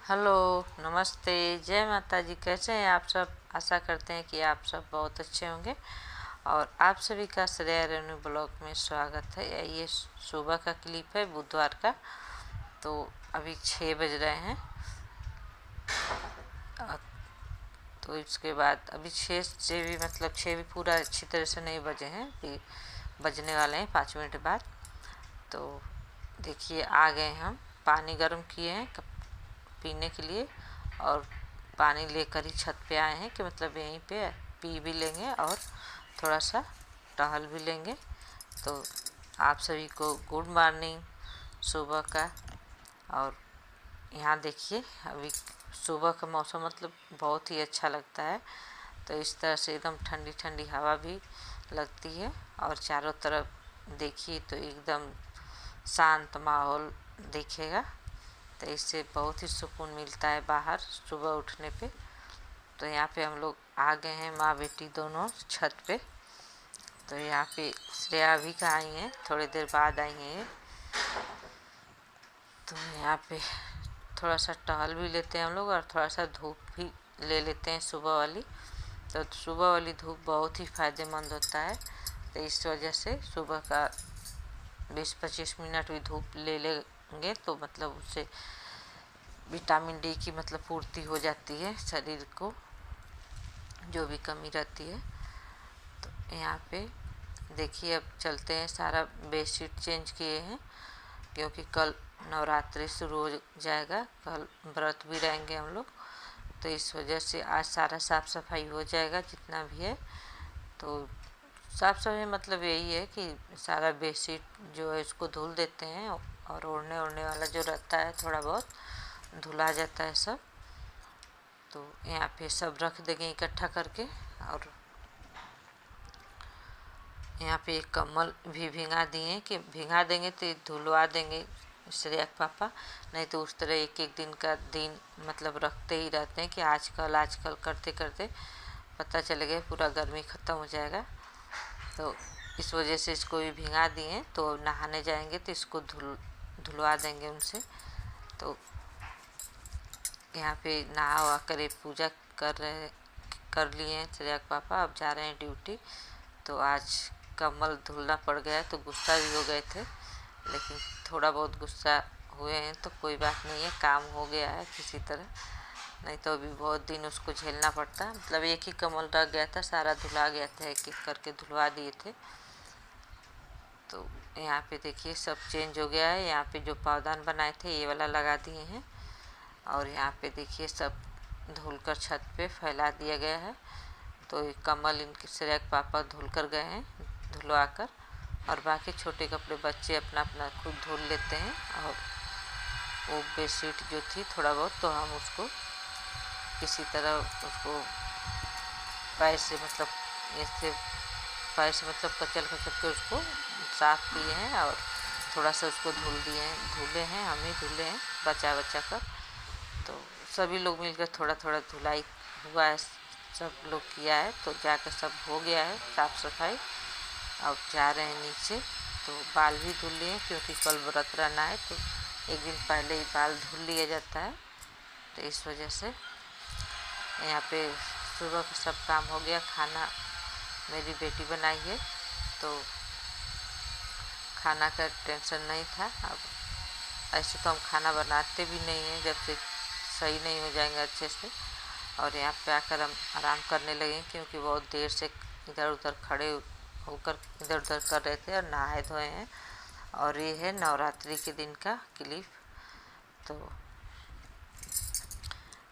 Hello, नमस्ते, जय माता जी। कैसे हैं आप सब? आशा करते हैं कि आप सब बहुत अच्छे होंगे और आप सभी का श्रेया रेणु ब्लॉग में स्वागत है। ये सुबह का क्लिप है, बुधवार का। तो अभी 6 बज रहे हैं। तो इसके बाद अभी 6 से भी मतलब 6 भी पूरा अच्छी तरह से नहीं बजे हैं, अभी बजने वाले हैं 5 मिनट बाद। तो देखिए आ गए हम, पानी गर्म किए हैं पीने के लिए और पानी लेकर ही छत पे आए हैं कि मतलब यहीं पे पी भी लेंगे और थोड़ा सा टहल भी लेंगे। तो आप सभी को गुड मॉर्निंग सुबह का। और यहाँ देखिए अभी सुबह का मौसम मतलब बहुत ही अच्छा लगता है। तो इस तरह से एकदम ठंडी ठंडी हवा भी लगती है और चारों तरफ देखिए तो एकदम शांत माहौल दिखेगा। तो इससे बहुत ही सुकून मिलता है बाहर सुबह उठने पे। तो यहाँ पे हम लोग आ गए हैं माँ बेटी दोनों छत पे। तो यहाँ पे श्रेया भी का आई हैं, थोड़ी देर बाद आई हैं। तो यहाँ पे थोड़ा सा टहल भी लेते हैं हम लोग और थोड़ा सा धूप भी ले लेते हैं सुबह वाली। तो सुबह वाली धूप बहुत ही फ़ायदेमंद होता है। तो इस वजह से सुबह का 20-25 मिनट भी धूप ले लेंगे तो मतलब उससे विटामिन डी की मतलब पूर्ति हो जाती है शरीर को, जो भी कमी रहती है। तो यहाँ पे देखिए अब चलते हैं, सारा बेडशीट चेंज किए हैं क्योंकि कल नवरात्रि शुरू हो जाएगा, कल व्रत भी रहेंगे हम लोग। तो इस वजह से आज सारा साफ़ सफाई हो जाएगा जितना भी है। तो साफ़ सफाई मतलब यही है कि सारा बेडशीट जो है इसको धुल देते हैं और ओढ़ने वाला जो रहता है थोड़ा बहुत धुला जाता है सब। तो यहाँ पे सब रख देंगे इकट्ठा करके। और यहाँ पे एक कम्बल भी भिंगा दिए कि भिंगा देंगे तो धुलवा देंगे श्रेया के पापा। नहीं तो उस तरह एक एक दिन का दिन मतलब रखते ही रहते हैं कि आजकल करते करते पता चलेगा पूरा गर्मी ख़त्म हो जाएगा। तो इस वजह से इसको भी भिंगा दिए। तो नहाने जाएंगे तो इसको धुलवा देंगे उनसे। तो यहाँ पे नहा वहा कर पूजा कर लिए हैं श्रेया के पापा। अब जा रहे हैं ड्यूटी। तो आज कम्बल धुलना पड़ गया तो गुस्सा भी हो गए थे, लेकिन थोड़ा बहुत गुस्सा हुए हैं तो कोई बात नहीं है, काम हो गया है किसी तरह। नहीं तो अभी बहुत दिन उसको झेलना पड़ता। मतलब एक ही कम्बल रह गया था, सारा धुला गया था, एक एक करके धुलवा दिए थे। तो यहाँ पे देखिए सब चेंज हो गया है। यहाँ पे जो पावदान बनाए थे ये वाला लगा दिए हैं और यहाँ पे देखिए सब धुलकर छत पे फैला दिया गया है। तो कम्बल इनके श्रेया के पापा धुल कर गए हैं धुलवा कर, और बाकी छोटे कपड़े बच्चे अपना अपना खुद धुल लेते हैं। और वो बेडशीट जो थी थोड़ा बहुत तो हम उसको किसी तरह उसको पैर से मतलब ऐसे पैर से मतलब कचल के उसको साफ किए हैं और थोड़ा सा उसको धुले हैं, हम ही धुले हैं बचा कर। तो सभी लोग मिलकर थोड़ा थोड़ा धुलाई हुआ है, सब लोग किया है। तो जाकर सब हो गया है साफ़ सफाई। अब जा रहे हैं नीचे। तो बाल भी धुल लिए क्योंकि कल व्रत रहना है तो एक दिन पहले ही बाल धुल लिया जाता है। तो इस वजह से यहाँ पे सुबह का सब काम हो गया। खाना मेरी बेटी बनाई है तो खाना का टेंशन नहीं था। अब ऐसे तो हम खाना बनाते भी नहीं हैं जब से सही नहीं हो जाएंगे अच्छे से। और यहाँ पे आकर हम आराम करने लगे क्योंकि बहुत देर से इधर उधर खड़े होकर इधर उधर कर रहे थे और नहाए धोए हैं। और ये है नवरात्रि के दिन का क्लिप। तो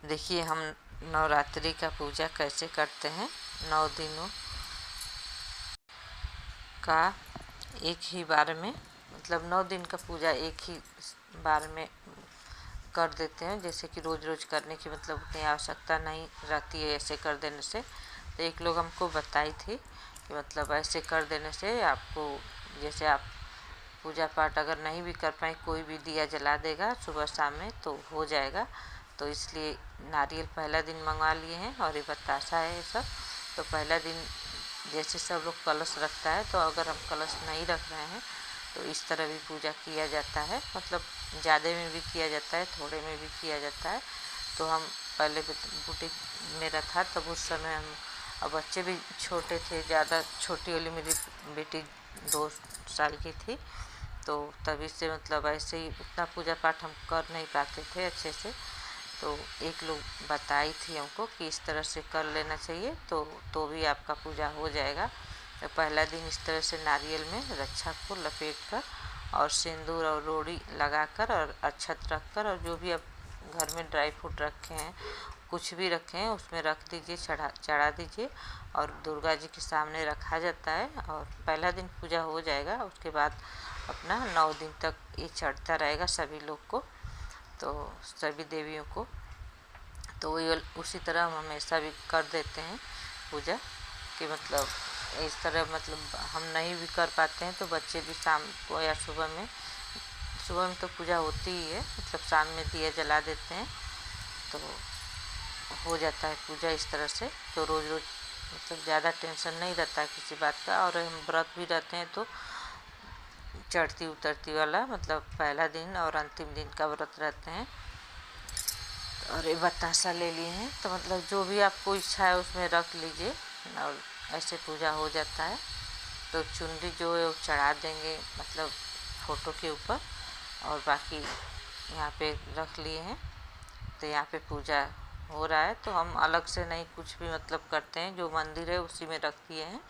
देखिए हम नवरात्रि का पूजा कैसे करते हैं। 9 दिनों का एक ही बार में मतलब 9 दिन का पूजा एक ही बार में कर देते हैं, जैसे कि रोज़ रोज़ करने की मतलब उतनी आवश्यकता नहीं रहती है ऐसे कर देने से। तो एक लोग हमको बताई थी कि मतलब ऐसे कर देने से आपको, जैसे आप पूजा पाठ अगर नहीं भी कर पाए कोई भी दिया जला देगा सुबह शाम में तो हो जाएगा। तो इसलिए नारियल पहला दिन मंगवा लिए हैं और ये बतासा है ये सब। तो पहला दिन जैसे सब लोग कलश रखता है तो अगर हम कलश नहीं रख रहे हैं तो इस तरह भी पूजा किया जाता है। मतलब ज़्यादा में भी किया जाता है, थोड़े में भी किया जाता है। तो हम पहले बुटीक मेरा था तब उस समय हम, अब बच्चे भी छोटे थे, ज़्यादा छोटी वाली मेरी बेटी 2 साल की थी, तो तभी से मतलब ऐसे ही उतना पूजा पाठ हम कर नहीं पाते थे अच्छे से। तो एक लोग बताई थी हमको कि इस तरह से कर लेना चाहिए तो भी आपका पूजा हो जाएगा। तो पहला दिन इस तरह से नारियल में रक्षा को लपेट कर और सिंदूर और रोड़ी लगाकर और अक्षत रखकर और जो भी आप घर में ड्राई फ्रूट रखे हैं, कुछ भी रखे हैं, उसमें रख दीजिए, चढ़ा दीजिए और दुर्गा जी के सामने रखा जाता है। और पहला दिन पूजा हो जाएगा, उसके बाद अपना 9 दिन तक ये चढ़ता रहेगा सभी लोग को, तो सभी देवियों को। तो वही उसी तरह हम हमेशा भी कर देते हैं पूजा कि मतलब इस तरह मतलब हम नहीं भी कर पाते हैं तो बच्चे भी शाम को या सुबह में तो पूजा होती ही है, मतलब शाम में दिया जला देते हैं तो हो जाता है पूजा इस तरह से। तो रोज़ रोज़ मतलब ज़्यादा टेंशन नहीं रहता है किसी बात का। और हम व्रत भी रहते हैं तो चढ़ती उतरती वाला मतलब पहला दिन और अंतिम दिन का व्रत रहते हैं। और ये बतासा ले लिए हैं तो मतलब जो भी आपको इच्छा है उसमें रख लीजिए और ऐसे पूजा हो जाता है। तो चुनरी जो है वो चढ़ा देंगे मतलब फ़ोटो के ऊपर, और बाकी यहाँ पे रख लिए हैं। तो यहाँ पे पूजा हो रहा है तो हम अलग से नहीं कुछ भी मतलब करते हैं, जो मंदिर है उसी में रख दिए हैं।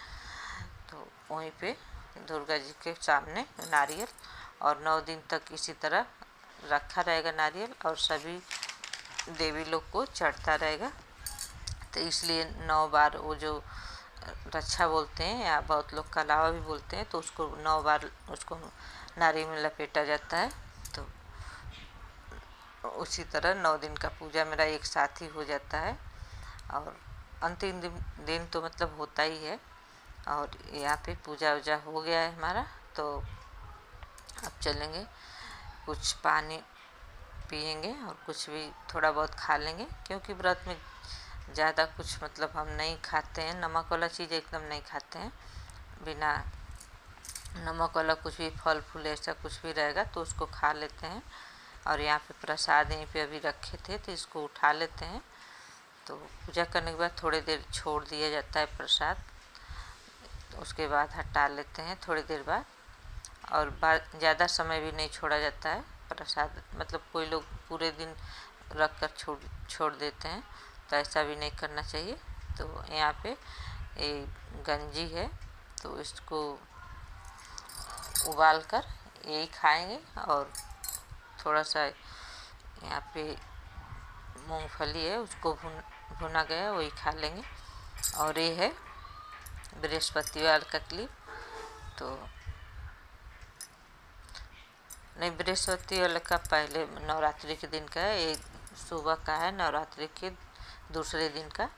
तो वहीं पे दुर्गा जी के सामने नारियल और 9 दिन तक इसी तरह रखा रहेगा नारियल और सभी देवी लोग को चढ़ता रहेगा। तो इसलिए 9 बार वो जो रक्षा बोलते हैं या बहुत लोग कलावा भी बोलते हैं, तो उसको 9 बार उसको नारियल में लपेटा जाता है। तो उसी तरह 9 दिन का पूजा मेरा एक साथ ही हो जाता है और अंतिम दिन तो मतलब होता ही है। और यहाँ पे पूजा वूजा हो गया है हमारा, तो अब चलेंगे कुछ पानी पिएंगे और कुछ भी थोड़ा बहुत खा लेंगे, क्योंकि व्रत में ज़्यादा कुछ मतलब हम नहीं खाते हैं, नमक वाला चीज़ एकदम नहीं खाते हैं। बिना नमक वाला कुछ भी फल फूल ऐसा कुछ भी रहेगा तो उसको खा लेते हैं। और यहाँ पे प्रसाद यहीं पे अभी रखे थे तो इसको उठा लेते हैं। तो पूजा करने के बाद थोड़ी देर छोड़ दिया जाता है प्रसाद, तो उसके बाद हटा लेते हैं थोड़ी देर बाद। और ज़्यादा समय भी नहीं छोड़ा जाता है प्रसाद, मतलब कोई लोग पूरे दिन रख कर छोड़ देते हैं, तो ऐसा भी नहीं करना चाहिए। तो यहाँ पे ये गंजी है तो इसको उबाल कर यही खाएंगे। और थोड़ा सा यहाँ पे मूंगफली है उसको भुना गया वही खा लेंगे। और ये है बृहस्पतिवार का क्लिप, तो नहीं बृहस्पति वाले का पहले नवरात्रि के दिन का है, ये सुबह का है नवरात्रि के दूसरे दिन का।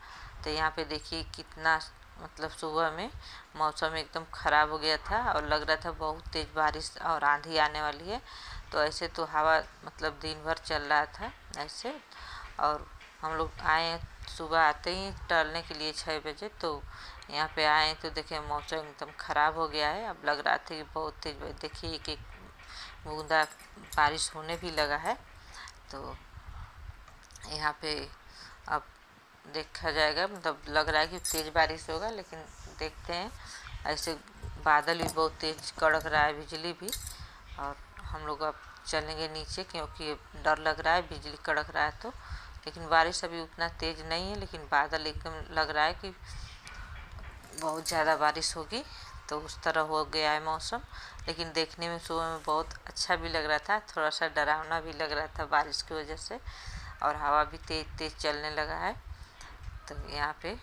तो यहाँ पे देखिए कितना मतलब सुबह में मौसम एकदम ख़राब हो गया था और लग रहा था बहुत तेज़ बारिश और आंधी आने वाली है। तो ऐसे तो हवा मतलब दिन भर चल रहा था ऐसे। और हम लोग आए सुबह आते ही टहलने के लिए 6 बजे, तो यहाँ पे आए तो देखे मौसम एकदम ख़राब हो गया है। अब लग रहा था कि बहुत तेज़, देखिए एक बूंदा बारिश होने भी लगा है। तो यहाँ पे अब देखा जाएगा, मतलब लग रहा है कि तेज़ बारिश होगा, लेकिन देखते हैं। ऐसे बादल भी बहुत तेज़ कड़क रहा है, बिजली भी। और हम लोग अब चलेंगे नीचे क्योंकि डर लग रहा है बिजली कड़क रहा है तो। लेकिन बारिश अभी उतना तेज़ नहीं है, लेकिन बादल एकदम लग रहा है कि बहुत ज़्यादा बारिश होगी। तो उस तरह हो गया है मौसम। लेकिन देखने में सुबह में बहुत अच्छा भी लग रहा था, थोड़ा सा डरावना भी लग रहा था बारिश की वजह से। और हवा भी तेज़ तेज़ चलने लगा है। तो यहाँ पे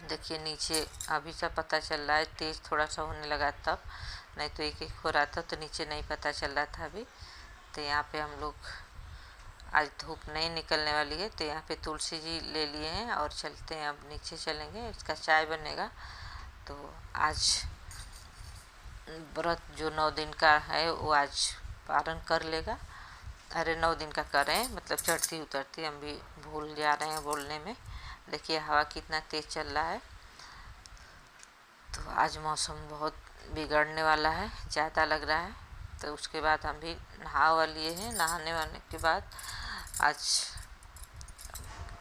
देखिए नीचे अभी सा पता चल रहा है, तेज़ थोड़ा सा होने लगा तब, नहीं तो एक एक हो रहा था तो नीचे नहीं पता चल रहा था अभी। तो यहाँ पे हम लोग आज धूप नहीं निकलने वाली है, तो यहाँ पे तुलसी जी ले लिए हैं और चलते हैं, अब नीचे चलेंगे, इसका चाय बनेगा। तो आज व्रत जो 9 दिन का है वो आज पारण कर लेगा। अरे 9 दिन का कर रहे हैं, मतलब चढ़ती उतरती, हम भी भूल जा रहे हैं बोलने में। देखिए हवा कितना तेज़ चल रहा है। तो आज मौसम बहुत बिगड़ने वाला है, ज़्यादा लग रहा है। तो उसके बाद हम भी नहा वा लिए हैं। नहाने वाने के बाद आज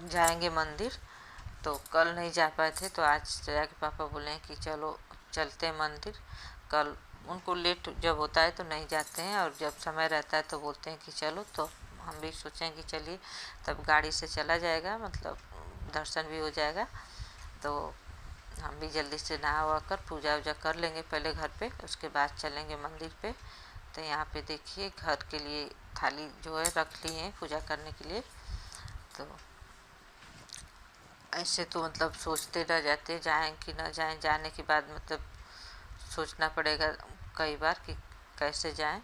जाएंगे मंदिर। तो कल नहीं जा पाए थे तो आज श्रेया के पापा बोले कि चलो चलते हैं मंदिर। कल उनको लेट जब होता है तो नहीं जाते हैं, और जब समय रहता है तो बोलते हैं कि चलो। तो हम भी सोचें कि चलिए, तब गाड़ी से चला जाएगा, मतलब दर्शन भी हो जाएगा। तो हम भी जल्दी से नहा वहा कर पूजा वूजा कर लेंगे पहले घर पे, उसके बाद चलेंगे मंदिर पे। तो यहाँ पे देखिए घर के लिए थाली जो है रख ली है पूजा करने के लिए। तो ऐसे तो मतलब सोचते रह जाते जाएं कि ना जाएं, जाने के बाद मतलब सोचना पड़ेगा कई बार कि कैसे जाएं।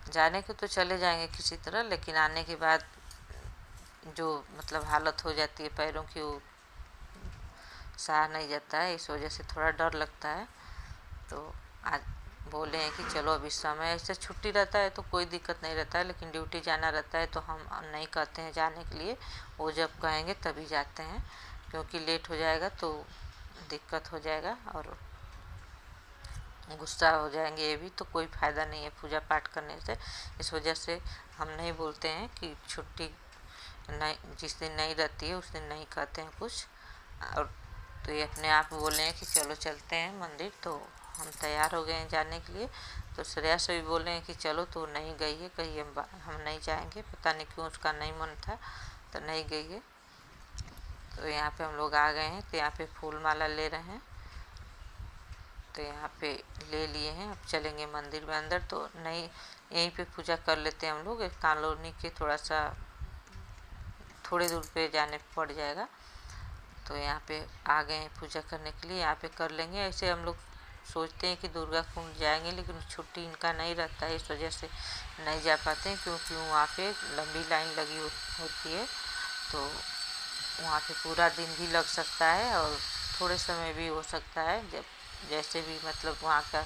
जाने को तो चले जाएंगे किसी तरह, लेकिन आने के बाद जो मतलब हालत हो जाती है पैरों की, वो सहा नहीं जाता है, इस वजह से थोड़ा डर लगता है। तो आज बोले हैं कि चलो अभी समय ऐसे छुट्टी रहता है तो कोई दिक्कत नहीं रहता है, लेकिन ड्यूटी जाना रहता है तो हम नहीं कहते हैं जाने के लिए। वो जब कहेंगे तभी जाते हैं, क्योंकि लेट हो जाएगा तो दिक्कत हो जाएगा और गुस्सा हो जाएंगे, ये भी तो कोई फ़ायदा नहीं है पूजा पाठ करने से। इस वजह से हम नहीं बोलते हैं कि छुट्टी नहीं, जिस दिन नहीं रहती है उस दिन नहीं कहते हैं कुछ। और तो ये अपने आप बोले हैं कि चलो चलते हैं मंदिर। तो हम तैयार हो गए हैं जाने के लिए। तो श्रेया से भी बोले हैं कि चलो, तो नहीं गई है, कहीं हम नहीं जाएंगे, पता नहीं क्यों उसका नहीं मन था तो नहीं गई है। तो यहाँ पे हम लोग आ गए हैं। तो यहाँ पे फूल माला ले रहे हैं, तो यहाँ पे ले लिए हैं। अब चलेंगे मंदिर में अंदर, तो नहीं यहीं पे पूजा कर लेते हैं हम लोग। कॉलोनी के थोड़े दूर पे जाने पड़ जाएगा। तो यहाँ पे आ गए हैं पूजा करने के लिए, यहाँ पे कर लेंगे। ऐसे हम लोग सोचते हैं कि दुर्गा कुंड जाएंगे, लेकिन छुट्टी इनका नहीं रहता है, इस वजह से नहीं जा पाते हैं, क्योंकि वहाँ पे लंबी लाइन लगी होती है। तो वहाँ पे पूरा दिन भी लग सकता है और थोड़े समय भी हो सकता है, जब जैसे भी मतलब वहाँ का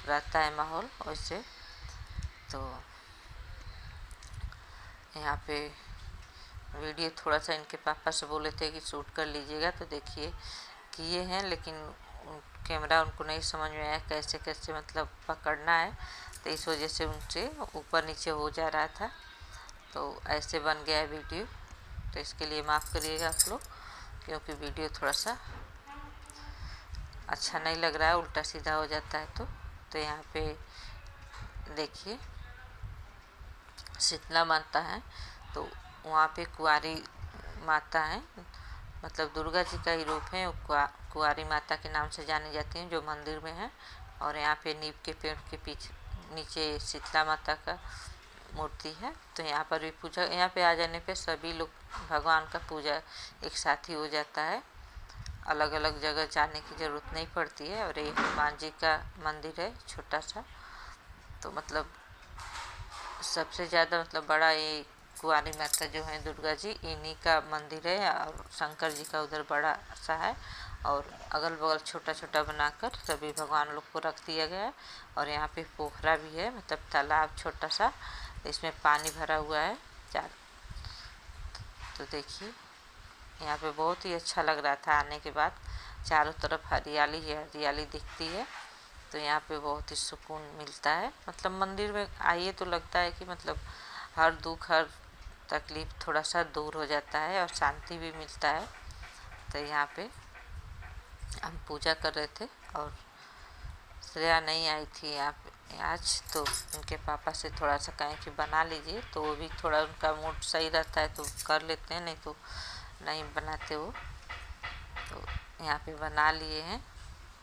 रहता है माहौल वैसे। तो यहाँ पे वीडियो थोड़ा सा इनके पापा से बोले थे कि शूट कर लीजिएगा, तो देखिए किए हैं, लेकिन कैमरा उनको नहीं समझ में आया कैसे कैसे मतलब पकड़ना है, तो इस वजह से उनसे ऊपर नीचे हो जा रहा था। तो ऐसे बन गया है वीडियो, तो इसके लिए माफ़ करिएगा आप लोग, क्योंकि वीडियो थोड़ा सा अच्छा नहीं लग रहा है, उल्टा सीधा हो जाता है। तो यहाँ पे देखिए शीतला माता है, तो वहाँ पे कुंवारी माता है, मतलब दुर्गा जी का ही रूप है। वो कुंवारी माता के नाम से जानी जाती हैं, जो मंदिर में है। और यहाँ पे नीम के पेड़ के पीछे नीचे शीतला माता का मूर्ति है। तो यहाँ पर भी पूजा, यहाँ पे आ जाने पे सभी लोग भगवान का पूजा एक साथ ही हो जाता है, अलग अलग जगह जाने की ज़रूरत नहीं पड़ती है। और ये हनुमान जी का मंदिर है छोटा सा, तो मतलब सबसे ज़्यादा मतलब बड़ा ये कुंवारी माता जो है दुर्गा जी, इन्हीं का मंदिर है। और शंकर जी का उधर बड़ा सा है, और अगल बगल छोटा छोटा बनाकर सभी भगवान लोग को रख दिया गया है। और यहाँ पे पोखरा भी है, मतलब तालाब छोटा सा, इसमें पानी भरा हुआ है तो देखिए यहाँ पे बहुत ही अच्छा लग रहा था आने के बाद। चारों तरफ हरियाली ही हरियाली दिखती है, तो यहाँ पे बहुत ही सुकून मिलता है। मतलब मंदिर में आइए तो लगता है कि मतलब हर दुख हर तकलीफ़ थोड़ा सा दूर हो जाता है और शांति भी मिलता है। तो यहाँ पे हम पूजा कर रहे थे और श्रेया नहीं आई थी यहाँ पे आज, तो उनके पापा से थोड़ा सा कहें कि बना लीजिए, तो वो भी थोड़ा उनका मूड सही रहता है तो कर लेते हैं, नहीं तो नहीं बनाते वो। तो यहाँ पे बना लिए हैं,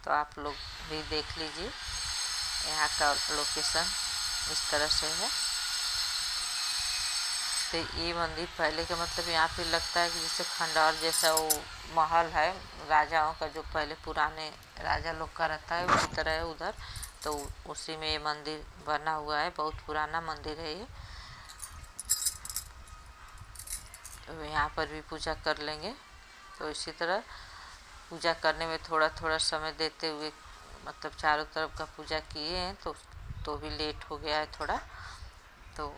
तो आप लोग भी देख लीजिए। यहाँ का लोकेशन इस तरह से है। तो ये मंदिर पहले का मतलब यहाँ पे लगता है कि जैसे खंडहर जैसा वो महल है राजाओं का, जो पहले पुराने राजा लोग का रहता है, उसी तरह है उधर। तो उसी में ये मंदिर बना हुआ है, बहुत पुराना मंदिर है ये। तो यहाँ पर भी पूजा कर लेंगे। तो इसी तरह पूजा करने में थोड़ा थोड़ा समय देते हुए मतलब चारों तरफ का पूजा किए हैं, तो भी लेट हो गया है थोड़ा। तो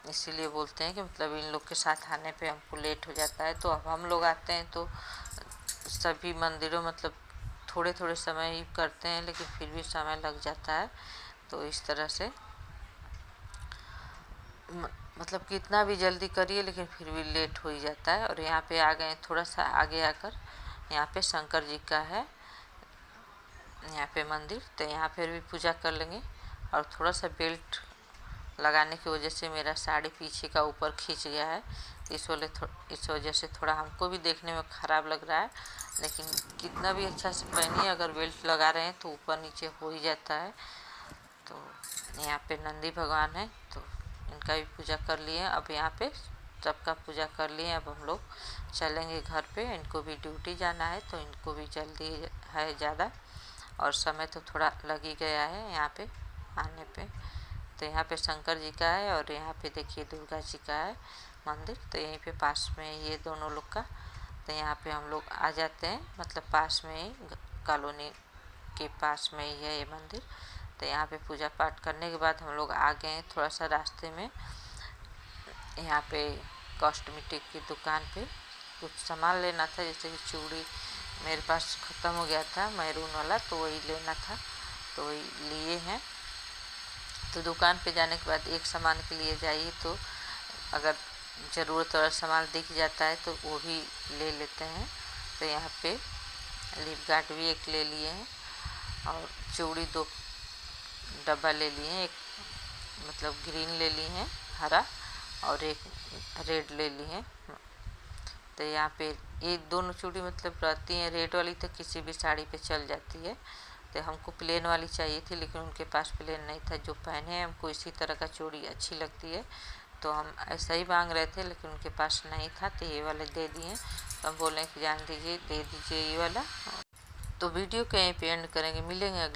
इसीलिए बोलते हैं कि मतलब इन लोग के साथ आने पे हमको लेट हो जाता है। तो अब हम लोग आते हैं तो सभी मंदिरों मतलब थोड़े थोड़े समय ही करते हैं, लेकिन फिर भी समय लग जाता है। तो इस तरह से मतलब कितना भी जल्दी करिए लेकिन फिर भी लेट हो ही जाता है। और यहाँ पे आ गए, थोड़ा सा आगे आकर यहाँ पे शंकर जी का है यहाँ पे मंदिर, तो यहाँ पर भी पूजा कर लेंगे। और थोड़ा सा बेल्ट लगाने की वजह से मेरा साड़ी पीछे का ऊपर खींच गया है, इस वजह से थोड़ा हमको भी देखने में ख़राब लग रहा है। लेकिन कितना भी अच्छा से पहनिए, अगर बेल्ट लगा रहे हैं तो ऊपर नीचे हो ही जाता है। तो यहाँ पे नंदी भगवान है, तो इनका भी पूजा कर लिए। अब यहाँ पे सबका पूजा कर लिए। अब हम लोग चलेंगे घर पे, इनको भी ड्यूटी जाना है, तो इनको भी जल्दी है ज़्यादा, और समय तो थोड़ा लग ही गया है यहाँ पे आने पे। तो यहाँ पे शंकर जी का है और यहाँ पे देखिए दुर्गा जी का है मंदिर, तो यहीं पे पास में ये दोनों लोग का। तो यहाँ पे हम लोग आ जाते हैं, मतलब पास में ही, कॉलोनी के पास में ही है ये मंदिर। तो यहाँ पे पूजा पाठ करने के बाद हम लोग आ गए हैं थोड़ा सा रास्ते में, यहाँ पे कॉस्मेटिक की दुकान पे कुछ सामान लेना था, जैसे कि चूड़ी मेरे पास ख़त्म हो गया था मैरून वाला, तो वही लेना था, तो वही लिए हैं। तो दुकान पे जाने के बाद एक सामान के लिए जाइए, तो अगर ज़रूरत वाला सामान दिख जाता है तो वो भी ले लेते हैं। तो यहाँ पे लिप गार्ड भी एक ले लिए हैं, और चूड़ी 2 डब्बा ले लिए हैं, एक मतलब ग्रीन ले लिए हैं हरा, और एक रेड ले लिए हैं। तो यहाँ पे ये दोनों चूड़ी मतलब रहती हैं, रेड वाली तो किसी भी साड़ी पे चल जाती है। तो हमको प्लेन वाली चाहिए थी, लेकिन उनके पास प्लेन नहीं था। जो पहने हैं हमको इसी तरह का चूड़ी अच्छी लगती है, तो हम ऐसा ही मांग रहे थे, लेकिन उनके पास नहीं था, तो ये वाले दे दिए। तो हम बोले कि जान दीजिए, दे दीजिए ये वाला। तो वीडियो को यहीं पे एंड करेंगे, मिलेंगे अगले